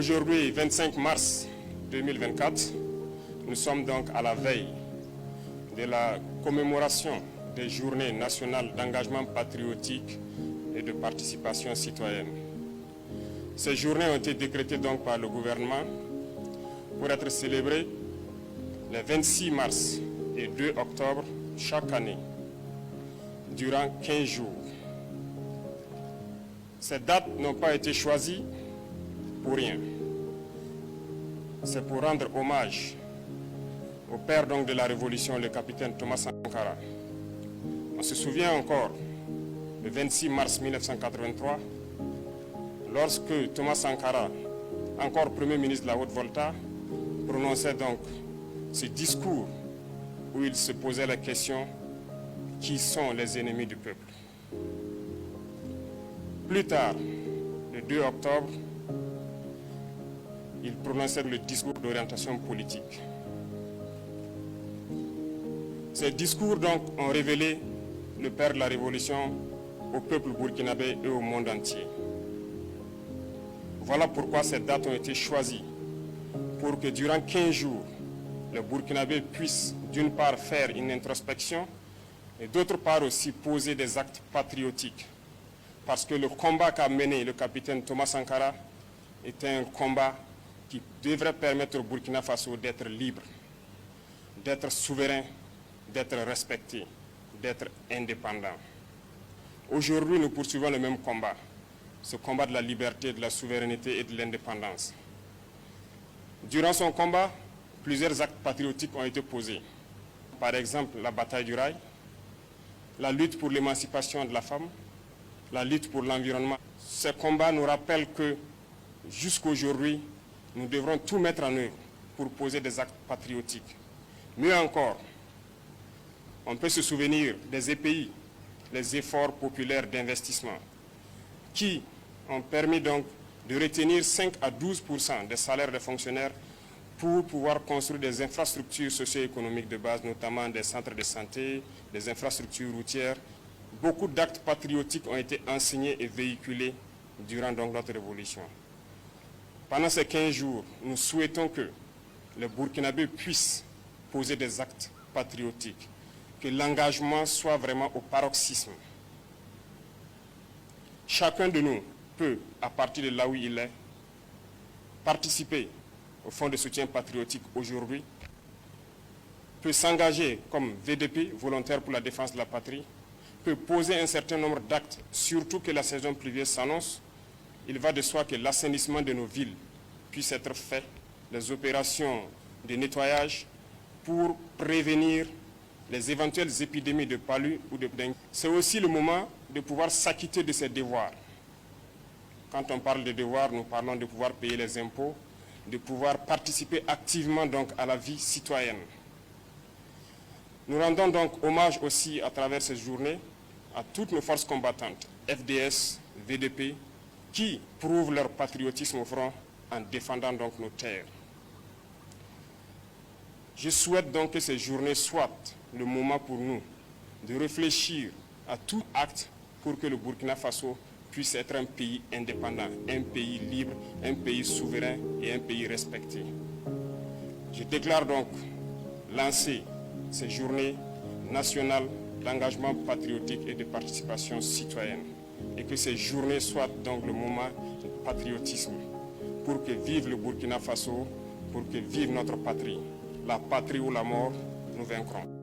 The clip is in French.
Aujourd'hui, 25 mars 2024, nous sommes donc à la veille de la commémoration des journées nationales d'engagement patriotique et de participation citoyenne. Ces journées ont été décrétées donc par le gouvernement pour être célébrées les 26 mars et 2 octobre chaque année, durant 15 jours. Ces dates n'ont pas été choisies pour rien. C'est pour rendre hommage au père donc de la Révolution, le capitaine Thomas Sankara. On se souvient encore, le 26 mars 1983, lorsque Thomas Sankara, encore Premier ministre de la Haute-Volta, prononçait donc ce discours où il se posait la question « Qui sont les ennemis du peuple ?» Plus tard, le 2 octobre, il prononçait le discours d'orientation politique. Ces discours donc ont révélé le père de la Révolution au peuple burkinabé et au monde entier. Voilà pourquoi ces dates ont été choisies, pour que durant 15 jours, les Burkinabés puissent d'une part faire une introspection et d'autre part aussi poser des actes patriotiques. Parce que le combat qu'a mené le capitaine Thomas Sankara était un combat qui devrait permettre au Burkina Faso d'être libre, d'être souverain, d'être respecté, d'être indépendant. Aujourd'hui, nous poursuivons le même combat, ce combat de la liberté, de la souveraineté et de l'indépendance. Durant son combat, plusieurs actes patriotiques ont été posés. Par exemple, la bataille du rail, la lutte pour l'émancipation de la femme, la lutte pour l'environnement. Ces combats nous rappellent que jusqu'aujourd'hui, nous devrons tout mettre en œuvre pour poser des actes patriotiques. Mieux encore, on peut se souvenir des EPI, les efforts populaires d'investissement, qui ont permis donc de retenir 5 à 12% des salaires des fonctionnaires pour pouvoir construire des infrastructures socio-économiques de base, notamment des centres de santé, des infrastructures routières. Beaucoup d'actes patriotiques ont été enseignés et véhiculés durant donc notre révolution. Pendant ces 15 jours, nous souhaitons que les Burkinabés puissent poser des actes patriotiques, que l'engagement soit vraiment au paroxysme. Chacun de nous peut, à partir de là où il est, participer au Fonds de soutien patriotique aujourd'hui, peut s'engager comme VDP, volontaire pour la défense de la patrie, peut poser un certain nombre d'actes, surtout que la saison pluvieuse s'annonce. Il va de soi que l'assainissement de nos villes puisse être fait, les opérations de nettoyage pour prévenir les éventuelles épidémies de palu ou de dengue. C'est aussi le moment de pouvoir s'acquitter de ses devoirs. Quand on parle de devoirs, nous parlons de pouvoir payer les impôts, de pouvoir participer activement donc à la vie citoyenne. Nous rendons donc hommage aussi à travers ces journées à toutes nos forces combattantes, FDS, VDP, qui prouvent leur patriotisme au front en défendant donc nos terres. Je souhaite donc que ces journées soient le moment pour nous de réfléchir à tout acte pour que le Burkina Faso puisse être un pays indépendant, un pays libre, un pays souverain et un pays respecté. Je déclare donc lancer ces journées nationales d'engagement patriotique et de participation citoyenne et que ces journées soient donc le moment du patriotisme pour que vive le Burkina Faso, pour que vive notre patrie. La patrie ou la mort, nous vaincrons.